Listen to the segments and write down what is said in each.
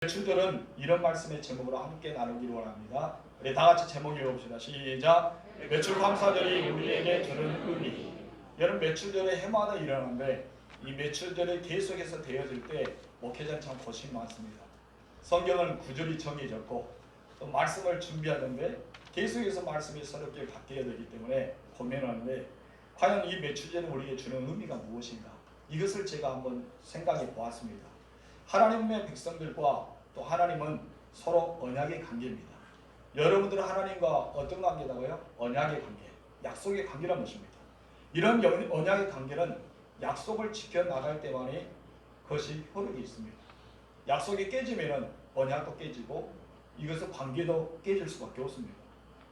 매출절은 이런 말씀의 제목으로 함께 나누기로 원합니다. 우리 다 같이 제목 읽어봅시다. 시작. 매출 감사절이 우리에게 주는 의미. 여러분, 매출절에 해마다 일어나는데 이 매출절이 계속해서 되어질 때 목회자는 참 고심이 많습니다. 성경은 구절이 정해졌고 또 말씀을 준비하는데 계속해서 말씀이 새롭게 바뀌어야 되기 때문에 고민하는데, 과연 이 매출절이 우리에게 주는 의미가 무엇인가? 이것을 제가 한번 생각해 보았습니다. 하나님의 백성들과 또 하나님은 서로 언약의 관계입니다. 여러분들은 하나님과 어떤 관계다고요? 언약의 관계, 약속의 관계라는 것입니다. 이런 언약의 관계는 약속을 지켜나갈 때만이 그것이 효력이 있습니다. 약속이 깨지면 언약도 깨지고 이것은 관계도 깨질 수밖에 없습니다.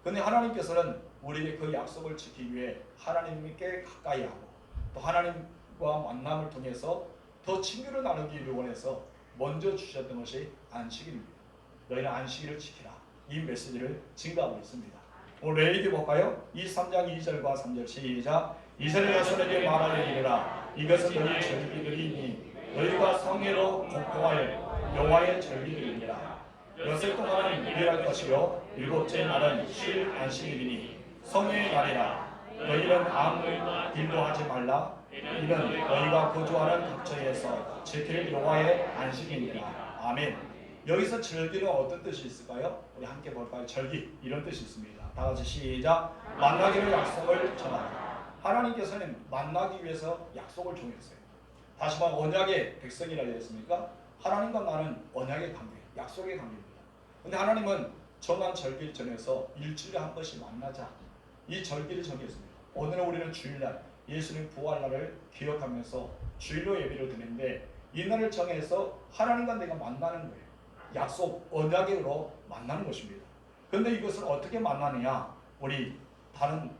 그런데 하나님께서는 우리에게 그 약속을 지키기 위해 하나님께 가까이 하고 또 하나님과 만남을 통해서 더 친교를 나누기를 원해서 먼저 주셨던 것이 안식일입니다. 너희는 안식일을 지키라. 이 메시지를 증거하고 있습니다. 오늘 레위기 볼까요? 3장 2절과 3절 시작. 이스라엘 자손에게 말하리라. 이것은 너희 절기들이니 너희가 성회로 공포할 여호와의 절기들이니라. 여섯 동안은 유일할 것이요 일곱째 날은 쉴 안식일이니 성회의 날이라. 너희는 아무 일도 하지 말라. 이는 너희가 거주하는 각처에서 지킬 여호와의 안식이니라. 아멘. 여기서 절기는 어떤 뜻이 있을까요? 우리 함께 볼까요? 절기, 이런 뜻이 있습니다. 다 같이 시작. 만나기로 약속을 정하라. 하나님께서는 만나기 위해서 약속을 정했어요. 다시 말해 언약의 백성이라 했습니까? 하나님과 나는 언약의 관계, 약속의 관계입니다. 근데 하나님은 정한 절기를 정해서 일주일에 한 번씩 만나자, 이 절기를 정했습니다. 오늘은 우리는 주일날, 예수님 부활날을 기억하면서 주일로 예배를 드리는데, 이 날을 정해서 하나님과 내가 만나는 거예요. 약속, 언약으로 만나는 것입니다. 그런데 이것을 어떻게 만나느냐? 우리 다른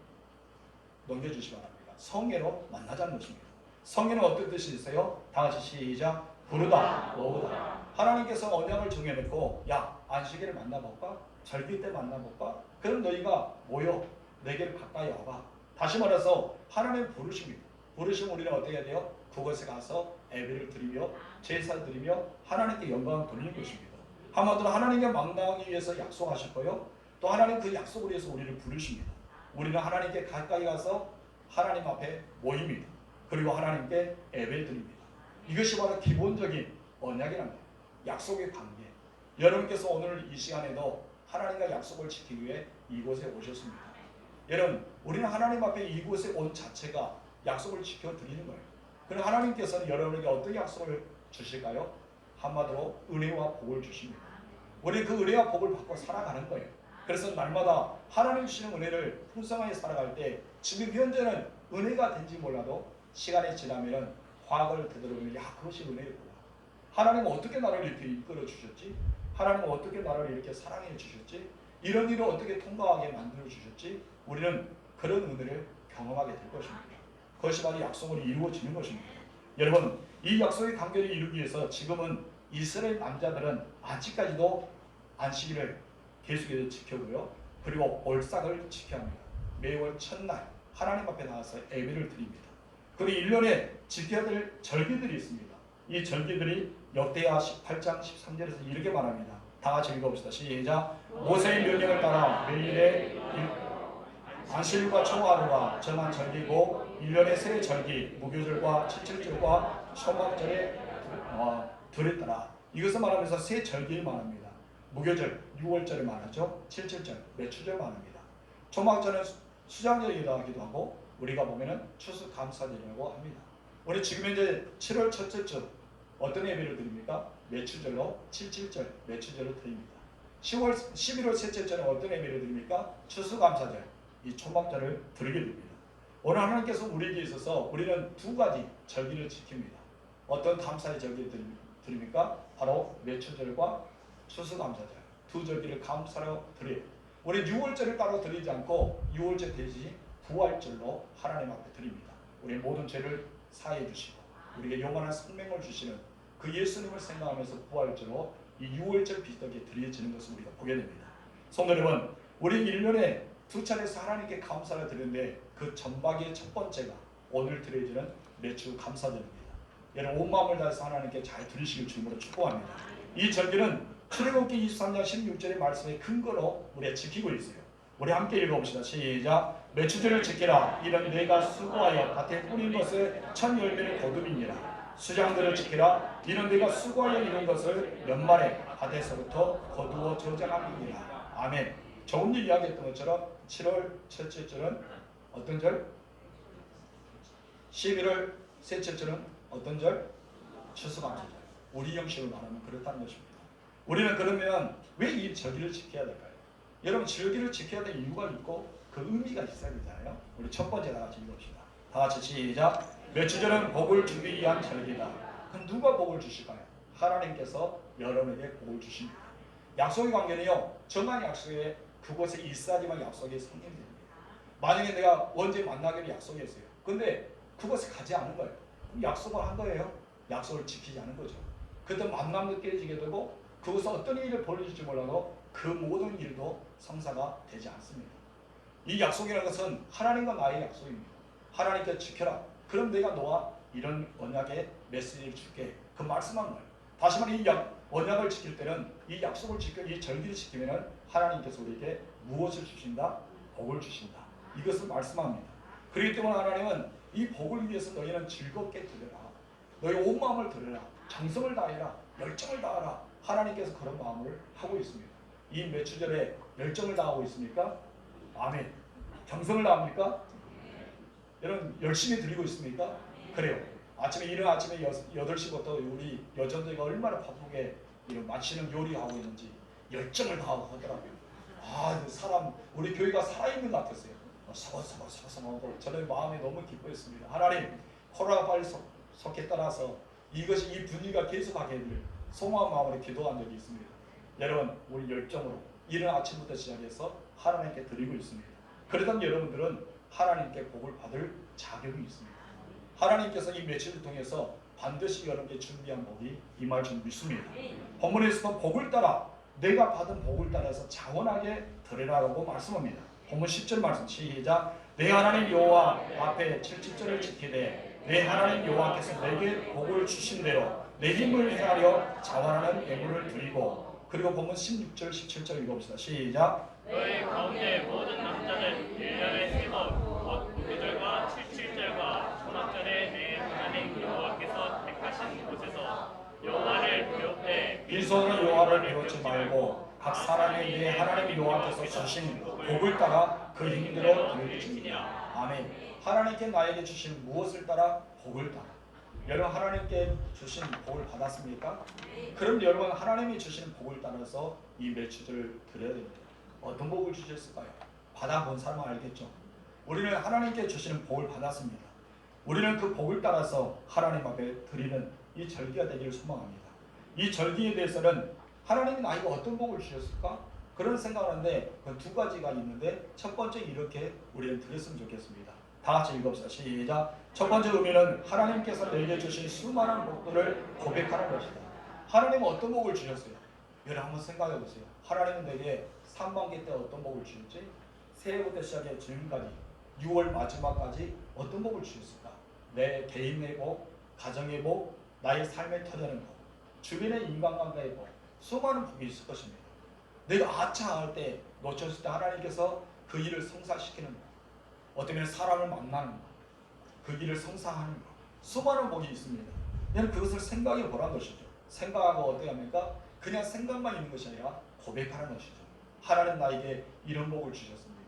넘겨주시기 바랍니다. 성회로 만나자는 것입니다. 성회는 어떤 뜻이 있어요? 다 같이 시작. 부르다, 모으다. 하나님께서 언약을 정해놓고, 야, 안식일을 만나볼까? 절기 때 만나볼까? 그럼 너희가 모여 내게를 가까이 와봐. 다시 말해서 하나님 부르십니다. 부르시면 우리는 어떻게 해야 돼요? 그곳에 가서 예배를 드리며 제사를 드리며 하나님께 영광을 돌리는 것입니다. 한마디로 하나님과 만나기 위해서 약속하셨고요, 또 하나님 그 약속을 위해서 우리를 부르십니다. 우리는 하나님께 가까이 가서 하나님 앞에 모입니다. 그리고 하나님께 예배를 드립니다. 이것이 바로 기본적인 언약이란 거예요. 약속의 관계. 여러분께서 오늘 이 시간에도 하나님과 약속을 지키기 위해 이곳에 오셨습니다. 여러분, 우리는 하나님 앞에 이곳에 온 자체가 약속을 지켜드리는 거예요. 그럼 하나님께서는 여러분에게 어떤 약속을 주실까요? 한마디로 은혜와 복을 주십니다. 우리 그 은혜와 복을 받고 살아가는 거예요. 그래서 날마다 하나님 주시는 은혜를 풍성하게 살아갈 때, 지금 현재는 은혜가 된지 몰라도 시간이 지나면 과거를 되돌아보면, 야, 그것이 은혜였구나. 하나님은 어떻게 나를 이렇게 이끌어 주셨지? 하나님은 어떻게 나를 이렇게 사랑해 주셨지? 이런 일을 어떻게 통과하게 만들어 주셨지? 우리는 그런 은혜를 경험하게 될 것입니다. 그것이 바로 약속으로 이루어지는 것입니다. 여러분, 이 약속의 관계를 이루기 위해서 지금은 이스라엘 남자들은 아직까지도 안식일을 계속해서 지켜고요, 그리고 올삭을 지켜야 합니다. 매월 첫날 하나님 앞에 나와서 예배를 드립니다. 그리고 1년에 지켜야 될 절기들이 있습니다. 이 절기들이 역대하 18장 13절에서 이렇게 말합니다. 다 같이 읽어봅시다. 시작. 모세의 명령을 따라 매일의 안식일과 초하루가 정한 절기고 1년의 세 절기, 무교절과 칠칠절과 초막절에 드렸더라. 이것을 말하면서 세 절기를 말합니다. 무교절, 6월절을 말하죠. 칠칠절, 매출절 말합니다. 초막절은 수장절이기도 하기도 하고, 우리가 보면은 추수감사절이라고 합니다. 우리 지금 현재 7월 첫째 주 어떤 예배를 드립니까? 매출절로 칠칠절, 매출절을 드립니다. 11월 셋째 주는 어떤 예배를 드립니까? 추수감사절, 이 초막절을 드리게 됩니다. 오늘 하나님께서 우리에게 있어서 우리는 두 가지 절기를 지킵니다. 어떤 감사의 절기를 드립니까? 바로 매출절과 추수감사절, 두 절기를 감사로 드려요. 우리 6월절을 따로 드리지 않고 6월절 대신 부활절로 하나님 앞에 드립니다. 우리의 모든 죄를 사해 주시고 우리에게 영원한 생명을 주시는 그 예수님을 생각하면서 부활절로 이 6월절 비슷하게 드려지는 것을 우리가 보게 됩니다. 성도 여러분, 우리 1년에 두 차례에서 하나님께 감사를 드리는데 그 전박의 첫 번째가 오늘 드려지는 매출 감사절입니다. 여러분 온 마음을 다해서 하나님께 잘 들으시길 주님으로 축복합니다. 이 절기는 출애굽기 23장 16절의 말씀의 근거로 우리가 지키고 있어요. 우리 함께 읽어봅시다. 시작. 매추절을 지키라. 이는 내가 수고하여 밭에 뿌린 것을 첫 열매를 거두미니라. 수장들을 지키라. 이는 내가 수고하여 이룬 것을 연말에 밭에서부터 거두어 저장함이니라. 아멘. 조금 전 이야기했던 것처럼 7월 첫째 절은 어떤 절? 11월 셋째 절은 어떤 절? 추수감사절. 우리 형식으로 말하면 그렇다는 것입니다. 우리는 그러면 왜 이 절기를 지켜야 될까요? 여러분 절기를 지켜야 될 이유가 있고 그 의미가 있어야 되잖아요. 우리 첫 번째 다 같이 읽읍시다. 다 같이 시작. 매추절은 복을 주기 위한 절기다. 그럼 누가 복을 주실까요? 하나님께서 여러분에게 복을 주십니다. 약속의 관계는요, 정한 약속에 그곳에 있어야지만 약속이 성립됩니다. 만약에 내가 언제 만나기로 약속했어요. 근데 그곳에 가지 않은 거예요. 그럼 약속을 한 거예요. 약속을 지키지 않은 거죠. 그때 만남도 깨지게 되고 그곳에 어떤 일이 벌어질지 몰라도 그 모든 일도 성사가 되지 않습니다. 이 약속이라는 것은 하나님과 나의 약속입니다. 하나님께 지켜라. 그럼 내가 너와 이런 언약의 메시지를 줄게. 그 말씀한 거예요. 다시 말해 이 언약을 지킬 때는 이 약속을 지켜 이 절기를 지키면 하나님께서 우리에게 무엇을 주신다? 복을 주신다. 이것을 말씀합니다. 그렇기 때문에 하나님은 이 복을 위해서 너희는 즐겁게 드려라. 너희 온 마음을 드려라. 정성을 다해라. 열정을 다하라. 하나님께서 그런 마음을 하고 있습니다. 이 매추절에 열정을 다하고 있습니까? 아멘. 정성을 다합니까? 여러분 열심히 드리고 있습니까? 그래요. 아침에 이른 아침에 8시부터 우리 여전도가 얼마나 바쁘게 이런 맛있는 요리하고 있는지 열정을 다하고 하더라고요. 아, 사람 우리 교회가 살아있는 것 같았어요. 서서하고 저는 마음이 너무 기뻐했습니다. 하나님 코로나가 빨리 속에 따라서 이것이 이 분위기가 계속하게 해드릴 소망한 마음으로 기도한 적이 있습니다. 여러분 우리 열정으로 이른 아침부터 시작해서 하나님께 드리고 있습니다. 그러던 여러분들은 하나님께 복을 받을 자격이 있습니다. 하나님께서 이 며칠을 통해서 반드시 여러분께 준비한 복이 임할 줄 믿습니다. 본문에서도 복을 따라 내가 받은 복을 따라서 자원하게 드리라고 말씀합니다. 본문 10절 말씀 시작. 내 하나님 여호와 앞에 7절을 지키되 내 하나님 여호와께서 내게 복을 주신 대로 내 힘을 행하려 자원하는 예물을 드리고 그리고 본문 16절 17절 읽어봅시다. 시작. 너희 가운데 모든 남자는 1년에 3번 곧 구절과 77절과 초막절에 내 하나님 여호와께서 택하신 곳에서 여호와를 비롯해 빈손으로 여호와를 비롯지 말고 각 사람이 내 하나님 여호와께서 주신 복을 따라 그 힘대로 드리지니라. 아멘. 하나님께 나에게 주신 무엇을 따라? 복을 따라. 여러분 하나님께 주신 복을 받았습니까? 그럼 여러분 하나님이 주신 복을 따라서 이 매추절을 드려야 됩니다. 어떤 복을 주셨을까요? 받아본 사람은 알겠죠. 우리는 하나님께 주시는 복을 받았습니다. 우리는 그 복을 따라서 하나님 앞에 드리는 이 절기가 되기를 소망합니다. 이 절기에 대해서는 하나님이 나에게 어떤 복을 주셨을까? 그런 생각을 하는데 그 두 가지가 있는데 첫 번째 이렇게 우리는 드렸으면 좋겠습니다. 다 같이 읽읍시다. 시작. 첫 번째 의미는 하나님께서 내게 주신 수많은 복들을 고백하는 것이다. 하나님은 어떤 복을 주셨어요? 여러분 한번 생각해 보세요. 하나님은 내게 3반기 때 어떤 복을 주셨지? 새해부터 시작해 지금까지 6월 마지막까지 어떤 복을 주셨을까? 내 개인의 복, 가정의 복, 나의 삶에 터지는 복, 주변의 인간관계의 복, 수많은 복이 있을 것입니다. 내가 아차할 때 놓쳤을 때 하나님께서 그 일을 성사시키는 복, 어쩌면 사람을 만나는 것, 그 일을 성사하는 것, 수많은 복이 있습니다. 그냥 그것을 생각해 보라는 것이죠. 생각하고 어떻게 합니까? 그냥 생각만 있는 것이 아니라 고백하는 것이죠. 하나님 나에게 이런 복을 주셨습니다.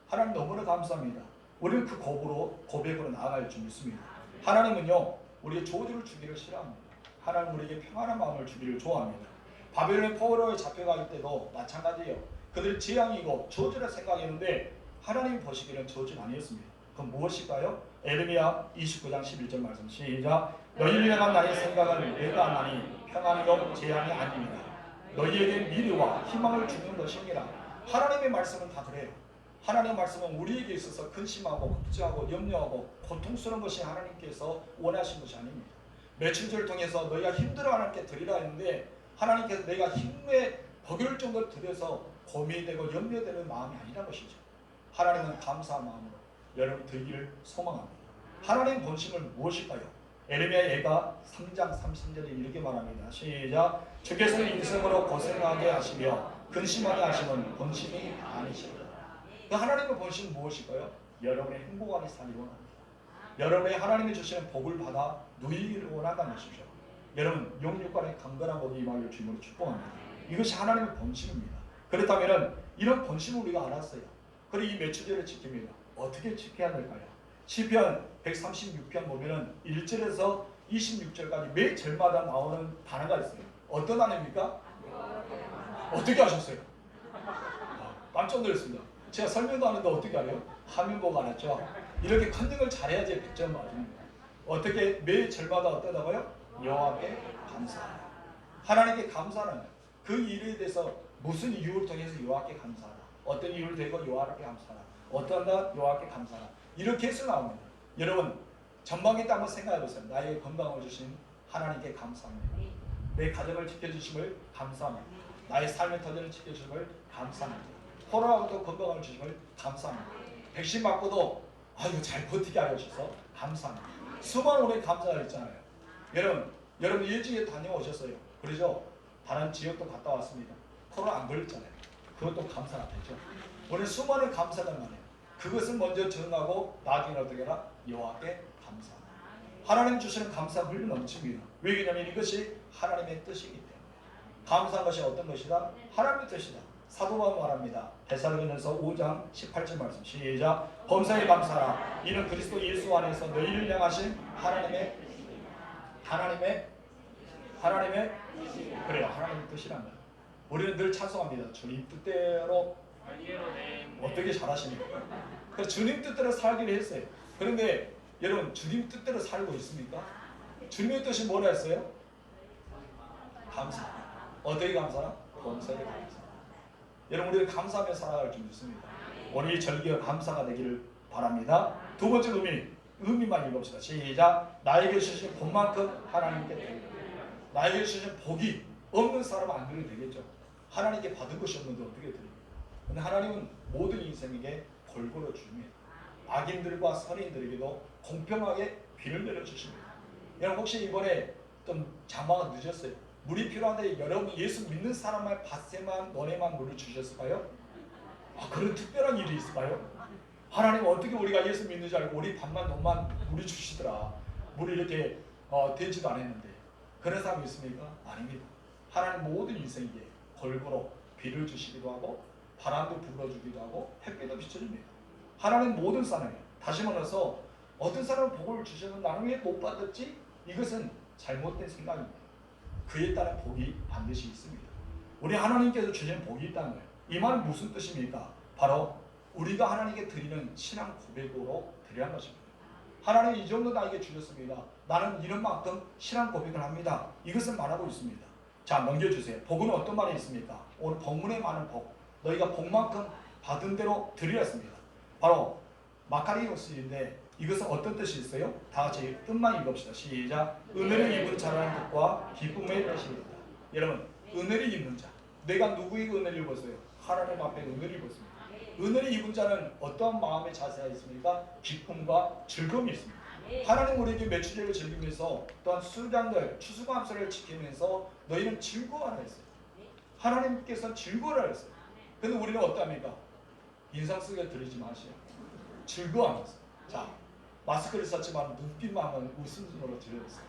하나님 너무나 감사합니다. 우리는 그 고백으로 나아갈 줄 믿습니다. 하나님은요 우리에게 저주를 주기를 싫어합니다. 하나님 우리에게 평안한 마음을 주기를 좋아합니다. 바벨론 포로에 잡혀갈 때도 마찬가지예요. 그들이 재앙이고 저주를 생각했는데 하나님 보시기에는 저주는 아니었습니다. 그건 무엇일까요? 에르미야 29장 11절 말씀 시작. 너희를 향한 나의 생각은 내가 하나니 평안이요 재앙이 아닙니다. 너희에게 미래와 희망을 주는 것입니다. 하나님의 말씀은 다 그래요. 하나님의 말씀은 우리에게 있어서 근심하고 걱정하고 염려하고 고통스러운 것이 하나님께서 원하신 것이 아닙니다. 매춘절을 통해서 너희가 힘들어하는 게 드리라 했는데 하나님께서 내가 힘에 버길 정도로 드려서 고민이 되고 염려되는 마음이 아니란 것이죠. 하나님은 감사한 마음으로 여러분 드리기를 소망합니다. 하나님 본심은 무엇일까요? 에레미야 예가 3장 30절에 이렇게 말합니다. 시작. 주께서는 인생으로 고생하게 하시며 근심하게 하시면 본심이 아니십니다. 그 하나님의 본심은 무엇일까요? 여러분의 행복하게 살기 원합니다. 여러분의 하나님이 주시는 복을 받아 누리기를 원한다는 것이죠. 여러분 영육간의 강건한 복이 임하기를 주님으로 축복합니다. 이것이 하나님의 본심입니다. 그렇다면 이런 본심을 우리가 알았어요. 그리고 이 매추절을 지킵니다. 어떻게 지켜야 될까요? 시편 136편 보면은 1절에서 26절까지 매 절마다 나오는 단어가 있어요. 어떤 단어입니까? 어떻게 하셨어요? 깜짝 놀랐습니다. 제가 설명도 하는데 어떻게 알아요? 하면 보고 알았죠. 이렇게 컨닝을 잘해야지 100점 맞습니다. 어떻게 매 절마다 어떠다고요? 여호와께 감사하라. 하나님께 감사하는 그 일에 대해서 무슨 이유를 통해서 여호와께 감사하라. 어떤 이유를 대고 여호와께 감사하라. 어떤 것 여호와께 감사하라. 이렇게 해서 나옵니다. 여러분 전방에 한번 생각해 보세요. 나에게 건강을 주신 하나님께 감사합니다. 내 가정을 지켜주심을 감사합니다. 나의 삶의 터전을 지켜주심을 감사합니다. 코로나부터 건강을 주심을 감사합니다. 백신 맞고도 아유 잘 버티게 하셔서 감사합니다. 수많은 우리 감사가 있잖아요. 여러분 일찍에 다녀오셨어요. 그러죠? 다른 지역도 갔다 왔습니다. 코로나 안 걸렸잖아요. 그것도 감사가 되죠. 오늘 수많은 감사가 많아요. 그것을 먼저 정하고 나중에 어떻게 하라? 여호와께 감사합니다. 하나님 주시는 감사 흘러 넘칩니다. 왜냐하면 이것이 하나님의 뜻이기 때문에. 감사한 것이 어떤 것이다? 하나님의 뜻이다. 사도 바울은 말합니다. 데살로니가서 5장 18절 말씀 시작. 범사에 감사하라. 이는 그리스도 예수 안에서 너희를 향하신 하나님의 그래요. 하나님의 뜻이란 거예요. 우리는 늘 찬송합니다. 주님 뜻대로 어떻게 잘하십니까? 그래서 주님 뜻대로 살기로 했어요. 그런데 여러분 주님 뜻대로 살고 있습니까? 주님의 뜻이 뭐라 했어요? 감사. 어떻게 감사나? 범사에 감사. 여러분 우리가 감사하며 살아갈 줄 믿습니다. 오늘 이 절기가 감사가 되기를 바랍니다. 두 번째 의미만 읽읍시다. 시작. 나에게 주신 복만큼 하나님께 드립니다. 나에게 주신 복이 없는 사람은 안 드려도 되겠죠. 하나님께 받은 것이 없는데 어떻게 드립니까? 근데 하나님은 모든 인생에게 골고루 주십니다. 악인들과 선인들에게도 공평하게 비를 내려주십니다. 여러분 혹시 이번에 좀 장마가 늦었어요. 물이 필요한데 여러분 예수 믿는 사람만 밭에만 너네만 물을 주셨을까요? 그런 특별한 일이 있을까요? 하나님 어떻게 우리가 예수 믿는 줄 알고 우리 밭만 너만 물이 주시더라. 물이 이렇게 되지도 않았는데 그런 사람이 있습니까? 아닙니다. 하나님 모든 인생에게 골고루 비를 주시기도 하고 바람도 불어주기도 하고 햇빛도 비춰줍니다. 하나님 모든 사람에 다시 말해서 어떤 사람은 복을 주셔도 나는 왜 못 받았지? 이것은 잘못된 생각입니다. 그에 따른 복이 반드시 있습니다. 우리 하나님께서 주신 복이 있다는 거예요. 이 말은 무슨 뜻입니까? 바로 우리가 하나님께 드리는 신앙 고백으로 드려야 하는 것입니다. 하나님 이 정도 나에게 주셨습니다. 나는 이런 만큼 신앙 고백을 합니다. 이것을 말하고 있습니다. 자 넘겨주세요. 복은 어떤 말이 있습니까? 오늘 본문에 많은 복. 너희가 복만큼 받은 대로 드리렸습니다. 바로 마카리오스인데 이것은 어떤 뜻이 있어요? 다 같이 뜻만 읽읍시다. 시작. 은혜를 입은 자라는 뜻과 기쁨의 뜻입니다. 여러분 은혜를 입는 자. 내가 누구에게 은혜를 입었어요? 하나님 앞에 은혜를 입었습니다. 은혜를 입은 자는 어떠한 마음의 자세가 있습니까? 기쁨과 즐거움이 있습니다. 하나님 우리에게 매출제를 즐기면서 또한 수장들 추수감사를 지키면서 너희는 즐거워하라 했어요. 하나님께서 즐거워하라 했어요. 근데 우리는 어떠합니까? 인상 쓰게 드리지 마시오. 즐거워하면서. 자, 마스크를 썼지만 눈빛만은 웃음으로 드렸어요.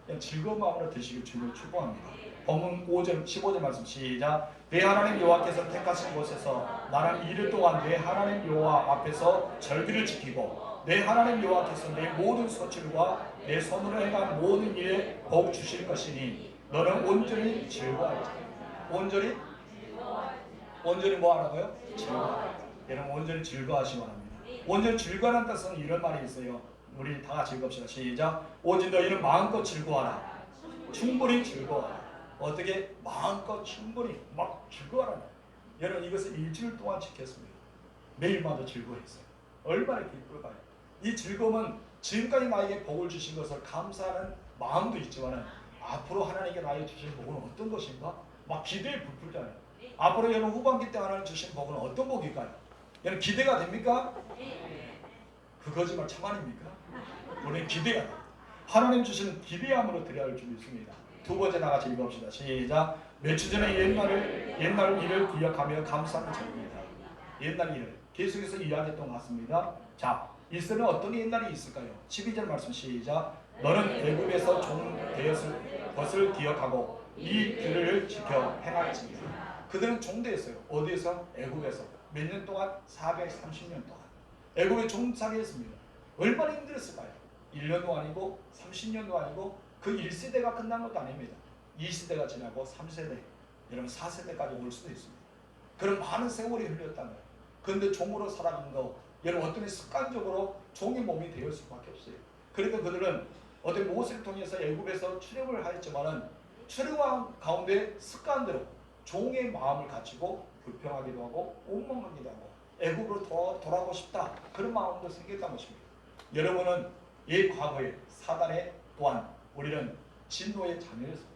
그냥 즐거운 마음으로 드시길 주님을 축복합니다. 본문 5절 15절 말씀 시작. 내 하나님 여호와께서 택하신 곳에서 나는 이를 동안 내 하나님 여호와 앞에서 절기를 지키고 내 하나님 여호와께서 내 모든 소출과 내 손으로 행한 모든 일에 복 주실 것이니 너는 온전히 즐거워하자. 온전히 뭐 하라고요? 즐거워하라. 여러분 온전히 즐거워하시기 바랍니다. 온전히 즐거워하는 뜻은 이런 말이 있어요. 우리 다 같이 읽읍시다. 시작. 오직 너희는 마음껏 즐거워하라. 충분히 즐거워하라. 어떻게? 마음껏 충분히 막 즐거워하라. 여러분 이것을 일주일 동안 지켰습니다. 매일마다 즐거워했어요. 얼마나 기쁠까요? 이 즐거움은 지금까지 나에게 복을 주신 것을 감사하는 마음도 있지만 앞으로 하나님께 나에게 주신 복은 어떤 것인가? 막 기대에 부풀잖아요. 앞으로 여러분 후반기 때 하나님 주신 복은 어떤 복일까요? 여러분 기대가 됩니까? 그 거짓말 참 아닙니까? 우리는 기대가 돼요. 하나님 주시는 기대함으로 드려야 할 줄 믿습니다. 두 번째 나같이 읽어봅시다. 시작. 며칠 전에 옛날 일을 기억하며 감사하는 절기이다. 옛날 일을 계속해서 이야기했던 것 같습니다. 자, 이스라엘은 어떤 옛날이 있을까요? 12절 말씀 시작. 너는 애굽에서 종 되었을 것을 기억하고 이 길을 지켜 행할지니라. 그들은 종 되었어요. 어디에서? 애굽에서. 몇 년 동안? 430년 동안 애굽에 종살이 했습니다. 얼마나 힘들었을까요? 1년도 아니고 30년도 아니고 그 1세대가 끝난 것도 아닙니다. 2세대가 지나고 3세대, 여러분 4세대까지 올 수도 있습니다. 그런 많은 세월이 흘렸다는 거예요. 그런데 종으로 살아가는 거, 여러분 어떤 습관적으로 종의 몸이 되었을 수밖에 없어요. 그러니까 그들은 어떤 모세를 통해서 애굽에서 출애굽을 하였지만은 출애굽 가운데 습관대로 종의 마음을 가지고 불평하기도 하고 원망하기도 하고 애굽으로 돌아가고 싶다, 그런 마음도 생겼다는 것입니다. 여러분은 이 과거에 사단의 또한 우리는 진노의 자녀였습니다.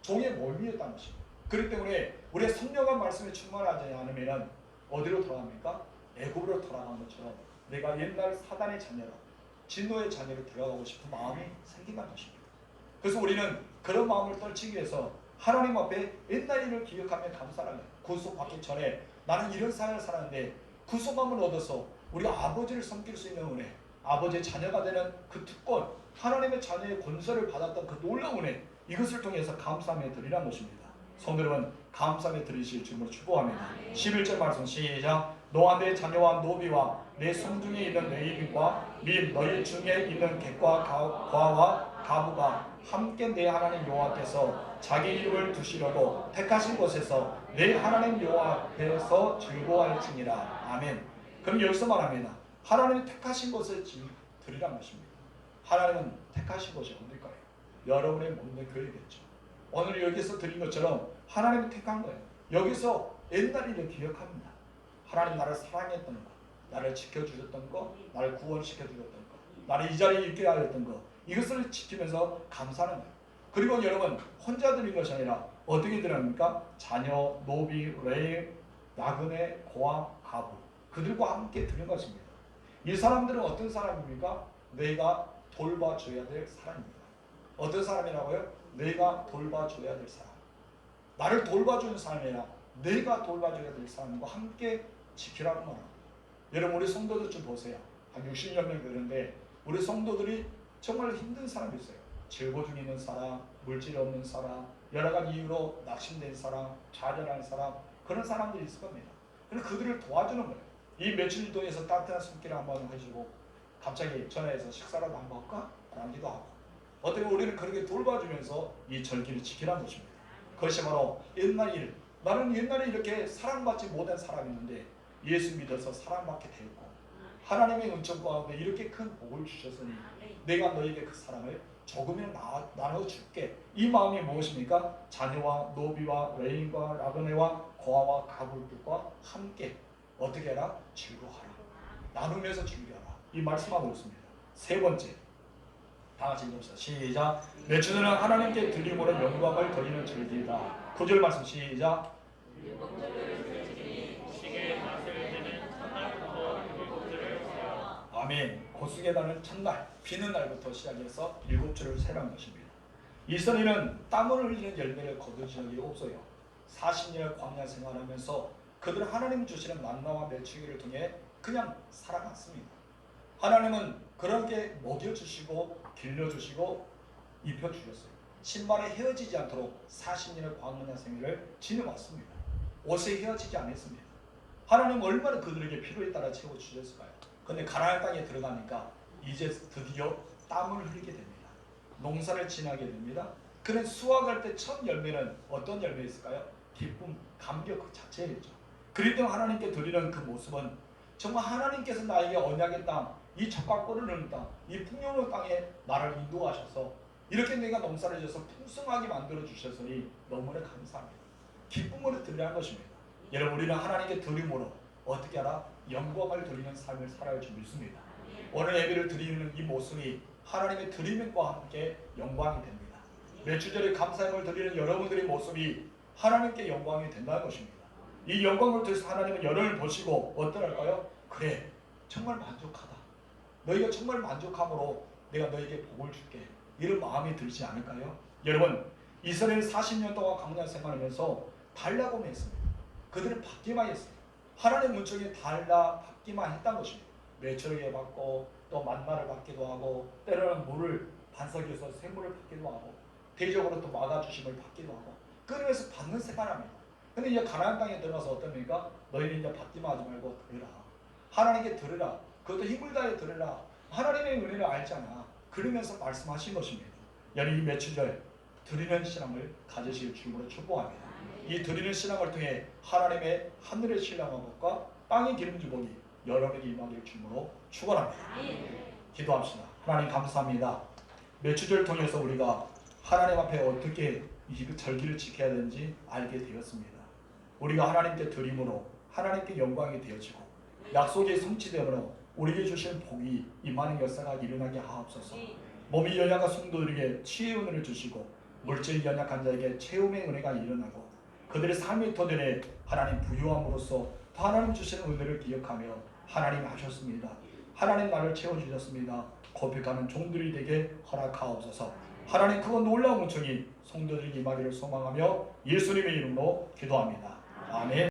종의 몸이었다는 것입니다. 그렇기 때문에 우리가 성령과 말씀에 충만하지 않으면 어디로 돌아갑니까? 애굽으로 돌아간 것처럼 내가 옛날 사단의 자녀라, 진노의 자녀로 들어가고 싶은 마음이 생긴다는 것입니다. 그래서 우리는 그런 마음을 떨치기 위해서 하나님 앞에 옛날 일을 기억하며 감사하는 거예요. 구속받기 전에 나는 이런 삶을 살았는데 구속함을 얻어서 우리 아버지를 섬길 수 있는 은혜, 아버지의 자녀가 되는 그 특권, 하나님의 자녀의 권세를 받았던 그 놀라운 은혜, 이것을 통해서 감사하며 드리라는 것입니다. 성도 여러분, 감사하며 드리실 줄로 축복합니다. 11절 말씀 시작. 너와 내 자녀와 노비와 내 성중에 있는 레위인과 및 너희 중에 있는 객과 과와 가부가 함께 내 하나님 여호와께서 자기 이름을 두시려고 택하신 곳에서 내 하나님 여호와 앞에서 즐거워할지니라. 아멘. 그럼 여기서 말합니다. 하나님이 택하신 곳에 드리라는 것입니다. 하나님은 택하신 곳이 어딜까요? 여러분의 몸의 교회겠죠. 오늘 여기서 드린 것처럼 하나님이 택한 거예요. 여기서 옛날 일을 기억합니다. 하나님 나를 사랑했던 것, 나를 지켜주셨던 것, 나를 구원시켜주셨던 것, 나를 이 자리에 있게 하였던 것, 이것을 지키면서 감사하는 거예요. 그리고 여러분 혼자 드린 것이 아니라 어떻게 드립니까? 자녀, 노비, 레위, 나그네, 고아, 가부, 그들과 함께 드린 것입니다. 이 사람들은 어떤 사람입니까? 내가 돌봐줘야 될 사람입니다. 어떤 사람이라고요? 내가 돌봐줘야 될 사람. 나를 돌봐주는 사람이 아니라 내가 돌봐줘야 될 사람과 함께 지키라는 말입니다. 여러분 우리 성도들 좀 보세요. 한 60여 명 되는데 우리 성도들이 정말 힘든 사람이 있어요. 질고 중에 있는 사람, 물질 없는 사람, 여러 가지 이유로 낙심된 사람, 좌절하는 사람, 그런 사람들이 있을 겁니다. 그래서 그들을 도와주는 거예요. 이 며칠 동안에서 따뜻한 손길을 한번 해주고 갑자기 전화해서 식사라도 한번 할까? 라기도 하고 어떻게 우리는 그렇게 돌봐주면서 이 절기를 지키라는 것입니다. 그것이 바로 옛날 일. 나는 옛날에 이렇게 사랑받지 못한 사람이었는데 예수 믿어서 사랑받게 되었고 하나님의 은총 가운데 이렇게 큰 복을 주셨으니 내가 너에게 그 사랑을 조금이나 나눠줄게. 이 마음이 무엇입니까? 자녀와 노비와 레인과 라그네와 고아와 가불들과 함께 어떻게 해라? 즐거워하라. 나누면서 즐겨라. 이 말씀하고 있습니다. 세 번째, 다 같이 읽읍시다. 시작. 매주는 하나님께 드림으로 영광을 드리는 절기이다. 9절 말씀 시작. 시계의 낯을 드는 첫날부터 7주를 세요. 아멘. 고수의 달은 첫날, 비는 날부터 시작해서 7주를 세라는 것입니다. 이스라엘은 땀을 흘리는 열매를 거둔 적이 없어요. 40년을 광야 생활하면서 그들은 하나님 주시는 만나와 메추기를 통해 그냥 살아갔습니다. 하나님은 그렇게 먹여주시고 길러주시고 입혀주셨어요. 신발에 헤어지지 않도록 40년의 광야 생활을 지내왔습니다. 옷에 헤어지지 않았습니다. 하나님 얼마나 그들에게 필요에 따라 채워주셨을까요? 그런데 가나안 땅에 들어가니까 이제 드디어 땀을 흘리게 됩니다. 농사를 지나게 됩니다. 그는 수확할 때 첫 열매는 어떤 열매였을까요? 기쁨, 감격 그 자체였죠. 그럴 때 하나님께 드리는 그 모습은 정말 하나님께서 나에게 언약의 땅, 이 젖과 꿀을 흐르는 땅, 이 풍요로운 땅에 나를 인도하셔서 이렇게 내가 농사를 지어서 풍성하게 만들어 주셨으니 너무나 감사합니다. 기쁨으로 드리라는 것입니다. 여러분 우리는 하나님께 드림으로 어떻게 하라? 영광을 드리는 삶을 살아야 줄 믿습니다. 오늘 예배를 드리는 이 모습이 하나님의 드림과 함께 영광이 됩니다. 매주절에 감사함을 드리는 여러분들의 모습이 하나님께 영광이 된다는 것입니다. 이 영광을 통해서 하나님은 여러분을 보시고 어떠할까요? 그래 정말 만족하다. 너희가 정말 만족함으로 내가 너에게 복을 줄게. 이런 마음이 들지 않을까요? 여러분, 이스라엘 40년 동안 광야 생활하면서 달라고만 했습니다. 그들은 받기만 했어요. 하나님 문쪽에 달라 받기만 했다는 것입니다. 매출을 받고 또 만나를 받기도 하고 때로는 물을 반석에서 샘물을 받기도 하고 대적으로 또 막아주심을 받기도 하고 그러면서 받는 생활합니다. 근데 이제 가나안 땅에 들어가서 어떻습니까? 너희는 이제 받기만 하지 말고 들으라. 하나님께 들으라. 그것도 힘을 다해 들으라. 하나님의 은혜를 알잖아. 그러면서 말씀하신 것입니다. 여러분 이 며칠 드리는 신앙을 가지실 줄로 축복합니다. 이 드리는 신앙을 통해 하나님의 하늘의 신랑한 것과 땅의 기름진 복이 여러분에게 임하길 줄로 축원합니다. 기도합시다. 하나님 감사합니다. 며칠을 통해서 우리가 하나님 앞에 어떻게 이 절기를 지켜야 되는지 알게 되었습니다. 우리가 하나님께 드림으로 하나님께 영광이 되어지고 약속이 성취되므로 우리에게 주신 복이 임하는 역사가 일어나게 하옵소서. 몸이 연약한 성도들에게 치유의 은혜를 주시고 물질이 연약한 자에게 체험의 은혜가 일어나고 그들의 삶의 터전에 하나님 부유함으로써 하나님 주시는 은혜를 기억하며 하나님 하셨습니다. 하나님 나를 채워주셨습니다. 고백하는 종들이 되게 허락하옵소서. 하나님 그거 놀라운 은총이 성도들에게 임하기를 소망하며 예수님의 이름으로 기도합니다. 아멘.